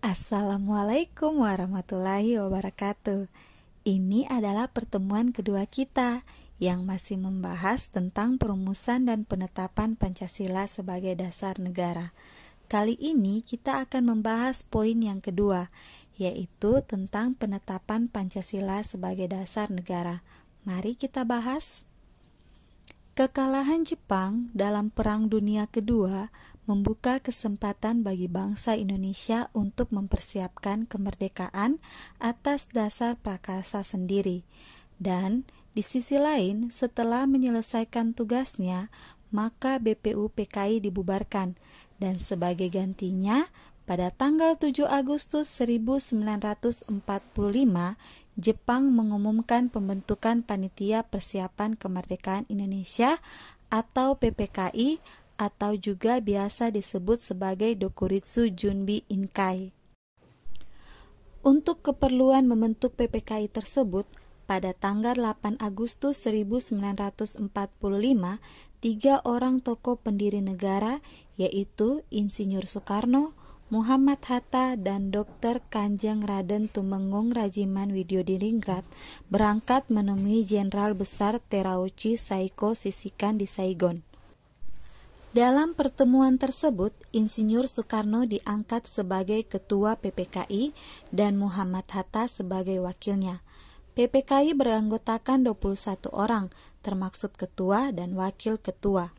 Assalamualaikum warahmatullahi wabarakatuh. Ini adalah pertemuan kedua kita yang masih membahas tentang perumusan dan penetapan Pancasila sebagai dasar negara. Kali ini kita akan membahas poin yang kedua, yaitu tentang penetapan Pancasila sebagai dasar negara. Mari kita bahas. Kekalahan Jepang dalam Perang Dunia Kedua membuka kesempatan bagi bangsa Indonesia untuk mempersiapkan kemerdekaan atas dasar prakarsa sendiri. Dan di sisi lain, setelah menyelesaikan tugasnya, maka BPUPKI dibubarkan. Dan sebagai gantinya, pada tanggal 7 Agustus 1945, Jepang mengumumkan pembentukan Panitia Persiapan Kemerdekaan Indonesia atau PPKI, atau juga biasa disebut sebagai Dokuritsu Junbi Inkai. Untuk keperluan membentuk PPKI tersebut, pada tanggal 8 Agustus 1945, 3 orang tokoh pendiri negara, yaitu Insinyur Soekarno, Muhammad Hatta, dan Dr. Kanjeng Raden Tumenggung Rajiman Widyodiningrat berangkat menemui Jenderal Besar Terauchi Saiko Sishikan di Saigon. Dalam pertemuan tersebut, Insinyur Soekarno diangkat sebagai ketua PPKI dan Muhammad Hatta sebagai wakilnya. PPKI beranggotakan 21 orang, termaksud ketua dan wakil ketua.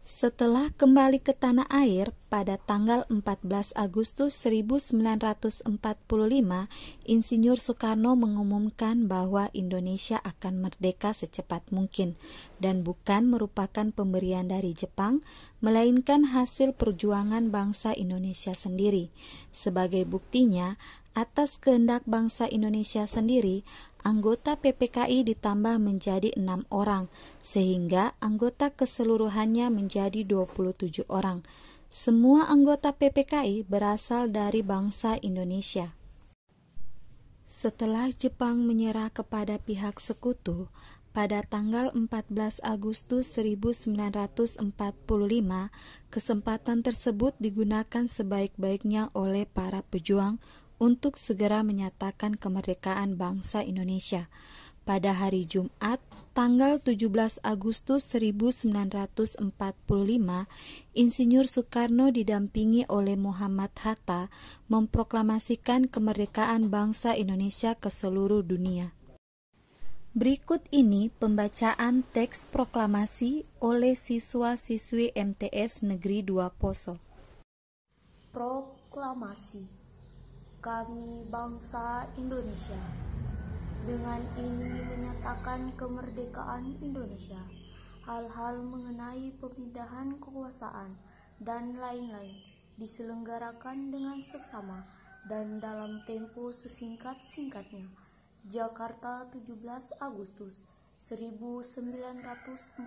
Setelah kembali ke tanah air, pada tanggal 14 Agustus 1945, Insinyur Soekarno mengumumkan bahwa Indonesia akan merdeka secepat mungkin dan bukan merupakan pemberian dari Jepang, melainkan hasil perjuangan bangsa Indonesia sendiri. Sebagai buktinya, atas kehendak bangsa Indonesia sendiri, anggota PPKI ditambah menjadi 6 orang, sehingga anggota keseluruhannya menjadi 27 orang. Semua anggota PPKI berasal dari bangsa Indonesia. Setelah Jepang menyerah kepada pihak sekutu, pada tanggal 14 Agustus 1945, kesempatan tersebut digunakan sebaik-baiknya oleh para pejuang untuk segera menyatakan kemerdekaan bangsa Indonesia. Pada hari Jumat, tanggal 17 Agustus 1945, Insinyur Soekarno didampingi oleh Muhammad Hatta memproklamasikan kemerdekaan bangsa Indonesia ke seluruh dunia. Berikut ini pembacaan teks proklamasi oleh siswa-siswi MTS Negeri 2 Poso. Proklamasi. Kami bangsa Indonesia, dengan ini menyatakan kemerdekaan Indonesia. Hal-hal mengenai pemindahan kekuasaan dan lain-lain diselenggarakan dengan seksama dan dalam tempo sesingkat-singkatnya. Jakarta, 17 Agustus 1945,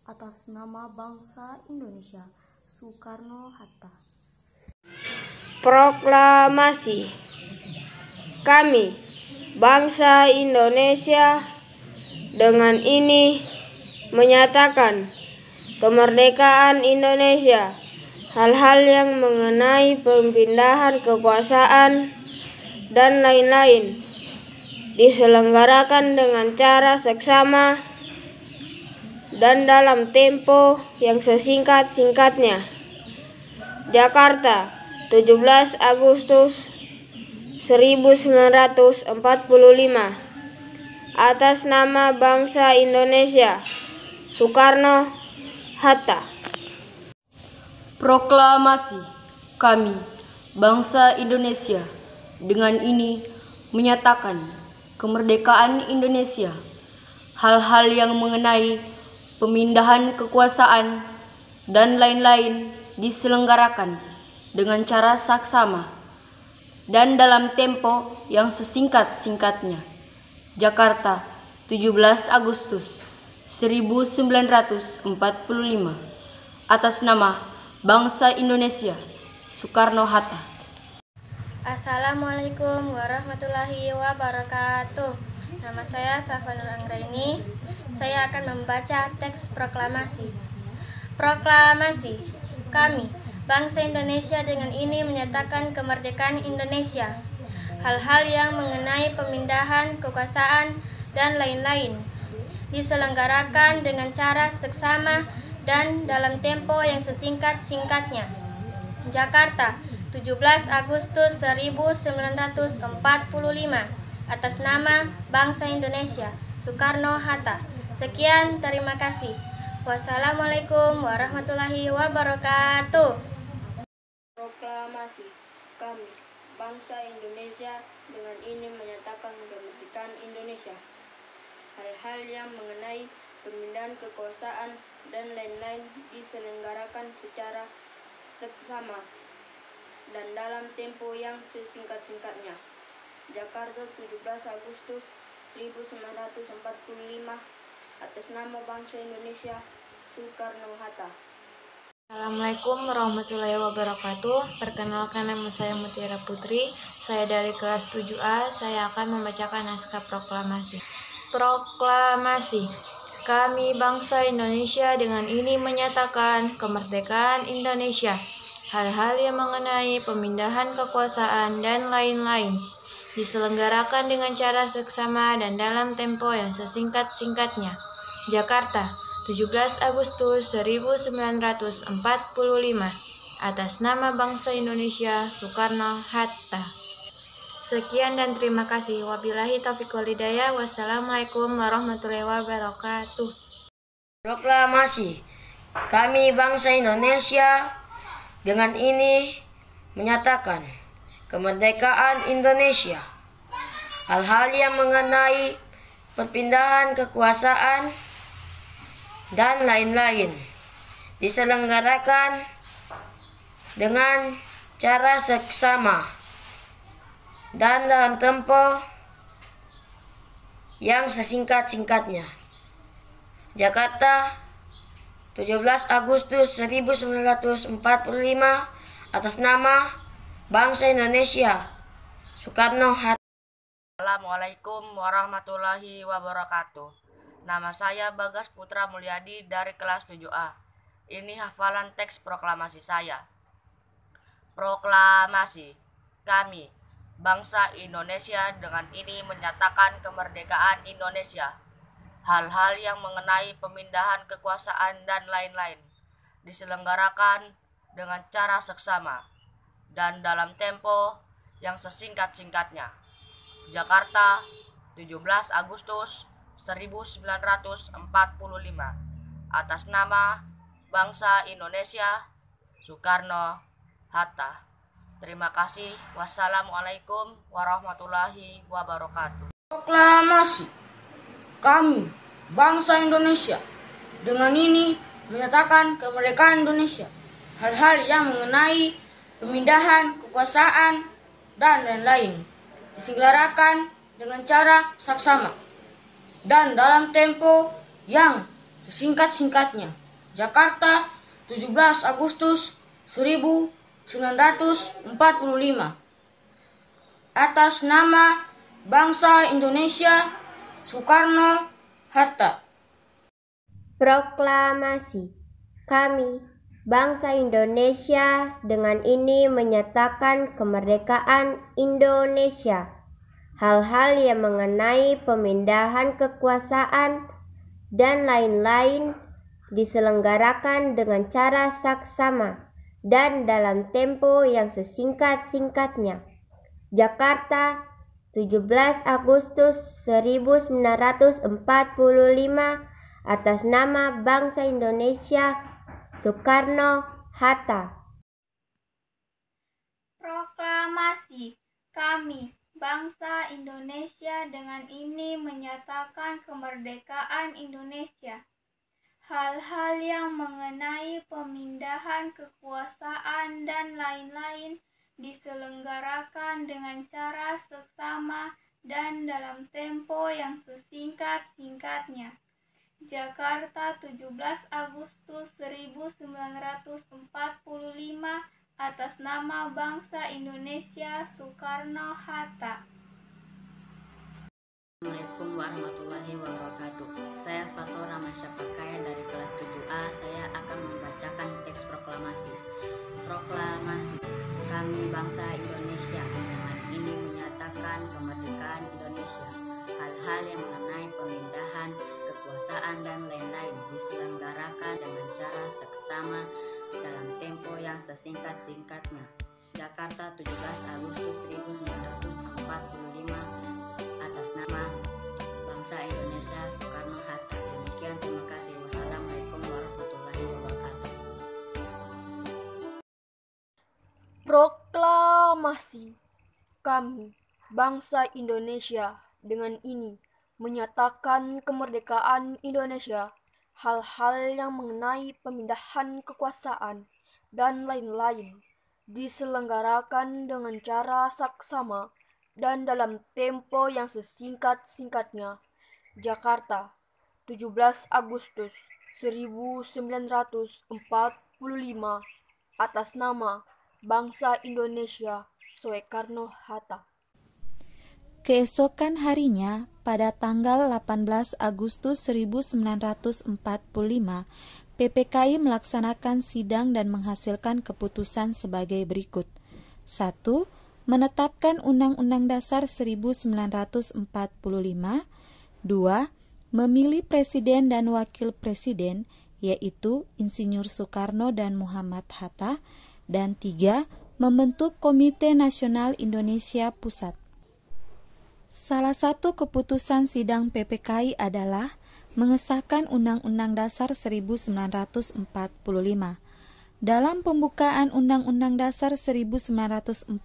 atas nama bangsa Indonesia. Soekarno-Hatta. Proklamasi. Kami, bangsa Indonesia, dengan ini menyatakan kemerdekaan Indonesia. Hal-hal yang mengenai pemindahan kekuasaan dan lain-lain diselenggarakan dengan cara seksama dan dalam tempo yang sesingkat-singkatnya. Jakarta, 17 Agustus 1945, atas nama bangsa Indonesia. Soekarno-Hatta. Proklamasi. Kami, bangsa Indonesia, dengan ini menyatakan kemerdekaan Indonesia. Hal-hal yang mengenai pemindahan kekuasaan dan lain-lain diselenggarakan dengan cara saksama dan dalam tempo yang sesingkat-singkatnya. Jakarta, 17 Agustus 1945, atas nama bangsa Indonesia. Soekarno-Hatta. Assalamualaikum warahmatullahi wabarakatuh. Nama saya Safa Nur Anggraini. Saya akan membaca teks proklamasi. Proklamasi. Kami, bangsa Indonesia dengan ini menyatakan kemerdekaan Indonesia. Hal-hal yang mengenai pemindahan kekuasaan dan lain-lain diselenggarakan dengan cara seksama dan dalam tempo yang sesingkat-singkatnya. Jakarta, 17 Agustus 1945, atas nama bangsa Indonesia, Soekarno-Hatta. Sekian, terima kasih. Wassalamualaikum warahmatullahi wabarakatuh. Proklamasi. Kami, bangsa Indonesia, dengan ini menyatakan kemerdekaan Indonesia. Hal-hal yang mengenai pemindahan kekuasaan dan lain-lain diselenggarakan secara seksama dan dalam tempo yang sesingkat-singkatnya. Jakarta, 17 Agustus 1945, atas nama bangsa Indonesia, Soekarno-Hatta. Assalamualaikum warahmatullahi wabarakatuh. Perkenalkan, nama saya Mutiara Putri. Saya dari kelas 7A. Saya akan membacakan naskah proklamasi. Proklamasi. Kami bangsa Indonesia dengan ini menyatakan kemerdekaan Indonesia. Hal-hal yang mengenai pemindahan kekuasaan dan lain-lain diselenggarakan dengan cara seksama dan dalam tempo yang sesingkat-singkatnya. Jakarta, 17 Agustus 1945, atas nama bangsa Indonesia, Soekarno-Hatta. Sekian dan terima kasih. Wabillahi taufiq wal hidayah. Wassalamualaikum warahmatullahi wabarakatuh. Proklamasi. Kami bangsa Indonesia dengan ini menyatakan kemerdekaan Indonesia. Hal-hal yang mengenai perpindahan kekuasaan dan lain-lain diselenggarakan dengan cara seksama dan dalam tempo yang sesingkat-singkatnya. Jakarta, 17 Agustus 1945, atas nama bangsa Indonesia, Soekarno-Hatta. Assalamualaikum warahmatullahi wabarakatuh. Nama saya Bagas Putra Mulyadi dari kelas 7A. Ini hafalan teks proklamasi saya. Proklamasi. Kami, bangsa Indonesia, dengan ini menyatakan kemerdekaan Indonesia. Hal-hal yang mengenai pemindahan kekuasaan dan lain-lain diselenggarakan dengan cara seksama dan dalam tempo yang sesingkat-singkatnya. Jakarta, 17 Agustus 1945, atas nama bangsa Indonesia, Soekarno-Hatta. Terima kasih. Wassalamualaikum warahmatullahi wabarakatuh. Proklamasi. Kami, bangsa Indonesia, dengan ini menyatakan kemerdekaan Indonesia. Hal-hal yang mengenai pemindahan kekuasaan dan lain-lain diselenggarakan dengan cara seksama dan dalam tempo yang sesingkat-singkatnya. Jakarta, 17 Agustus 1945, atas nama bangsa Indonesia, Soekarno-Hatta. Proklamasi. Kami, bangsa Indonesia, dengan ini menyatakan kemerdekaan Indonesia. Hal-hal yang mengenai pemindahan kekuasaan dan lain-lain diselenggarakan dengan cara saksama dan dalam tempo yang sesingkat-singkatnya. Jakarta, 17 Agustus 1945, atas nama bangsa Indonesia, Soekarno-Hatta. Proklamasi. Kami, bangsa Indonesia, dengan ini menyatakan kemerdekaan Indonesia. Hal-hal yang mengenai pemindahan kekuasaan dan lain-lain diselenggarakan dengan cara seksama dan dalam tempo yang sesingkat-singkatnya. Jakarta, 17 Agustus 1945, atas nama bangsa Indonesia, Soekarno-Hatta. Assalamualaikum warahmatullahi wabarakatuh. Saya Fatur Rahman Syapakaya dari kelas 7A. Saya akan membacakan teks proklamasi. Proklamasi. Kami bangsa Indonesia dengan ini menyatakan kemerdekaan Indonesia. Hal-hal yang mengenai pemindahan kekuasaan dan lain-lain diselenggarakan dengan cara seksama dalam tempo yang sesingkat-singkatnya. Jakarta, 17 Agustus 1945, atas nama bangsa Indonesia Soekarno-Hatta. Demikian, terima kasih. Wassalamualaikum warahmatullahi wabarakatuh. Proklamasi. Kami, bangsa Indonesia, dengan ini menyatakan kemerdekaan Indonesia. Hal-hal yang mengenai pemindahan kekuasaan dan lain-lain diselenggarakan dengan cara saksama dan dalam tempo yang sesingkat-singkatnya. Jakarta, 17 Agustus 1945, atas nama bangsa Indonesia Soekarno-Hatta. Keesokan harinya, pada tanggal 18 Agustus 1945, PPKI melaksanakan sidang dan menghasilkan keputusan sebagai berikut. 1. Menetapkan Undang-Undang Dasar 1945. 2. Memilih Presiden dan Wakil Presiden, yaitu Insinyur Soekarno dan Muhammad Hatta. Dan 3. Membentuk Komite Nasional Indonesia Pusat. Salah satu keputusan sidang PPKI adalah mengesahkan Undang-Undang Dasar 1945. Dalam pembukaan Undang-Undang Dasar 1945,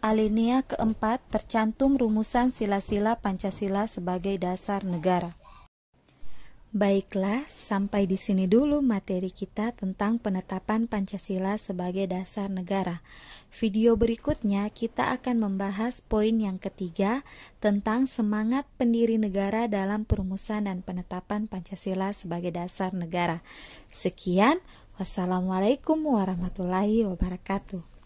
alinea keempat tercantum rumusan sila-sila Pancasila sebagai dasar negara. Baiklah, sampai di sini dulu materi kita tentang penetapan Pancasila sebagai dasar negara. Video berikutnya kita akan membahas poin yang ketiga tentang semangat pendiri negara dalam perumusan dan penetapan Pancasila sebagai dasar negara. Sekian, wassalamualaikum warahmatullahi wabarakatuh.